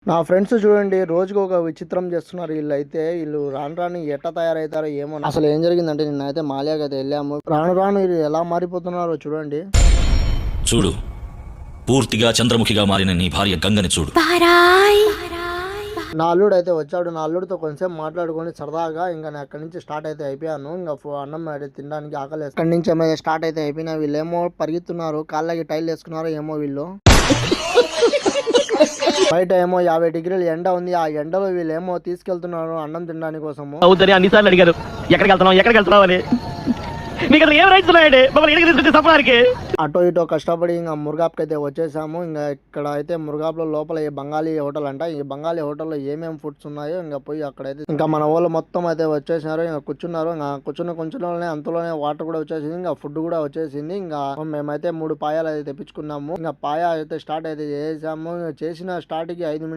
నా ఫ్రెండ్స్ చూడండి రోజుకి ఒక విచిత్రం చేస్తున్నారు. వీళ్ళు రాను రాను ఎట్ట తయారవుతారో ఏమో. అసలు ఏం జరిగిందంటే నిన్నైతే మాల్యాకి అయితే వెళ్ళాము. రాను రాను వీళ్ళు ఎలా మారిపోతున్నారో చూడండి. చూడు, పూర్తిగా చంద్రముఖిగా మారిన నీ భార్య గంగని చూడు. నా అల్లుడు అయితే వచ్చాడు. నా అల్లుడితో కొంచెం మాట్లాడుకొని సరదాగా ఇంకా నేను అక్కడి నుంచి స్టార్ట్ అయితే అయిపోయాను. ఇంకా అన్నం అయితే తినడానికి ఆకలి. అక్కడి నుంచి ఏమో స్టార్ట్ అయితే అయిపోయినా వీళ్ళేమో పరిగెత్తున్నారు. కాళ్ళకి టైల్ వేసుకున్నారు ఏమో వీళ్ళు. బయట ఏమో 50 డిగ్రీలు ఎండ ఉంది. ఆ ఎండలో వీళ్ళేమో తీసుకెళ్తున్నారు అన్నం తినడానికి కోసము. అవుతుంది అన్నిసార్లు అడిగారు ఎక్కడికి వెళ్తున్నావు అని. మీకు అసలు ఏం రైట్స్ ఉన్నాయండి మమ్మల్ని ఎక్కడికి తీసుకొచ్చి చంపడానికి? అటో ఇటో కష్టపడి ఇంకా మురుగాప్కి అయితే వచ్చేసాము. ఇంకా ఇక్కడ అయితే మురుగాప్లో లోపల ఈ బంగాళీ హోటల్ అంట. ఈ బంగాళీ హోటల్లో ఏమేమి ఫుడ్స్ ఉన్నాయో ఇంకా పోయి అక్కడైతే ఇంకా మన వాళ్ళు మొత్తం అయితే వచ్చేసినారు. ఇంకా కూర్చున్నారు. ఇంకా కూర్చున్నలోనే అంతలోనే వాటర్ కూడా వచ్చేసింది. ఇంకా ఫుడ్ కూడా వచ్చేసింది. ఇంకా మేమైతే 3 పాయాలు అయితే తెప్పించుకున్నాము. ఇంకా పాయ అయితే స్టార్ట్ అయితే చేసాము. చేసిన స్టార్ట్కి 5 నిమిషాలు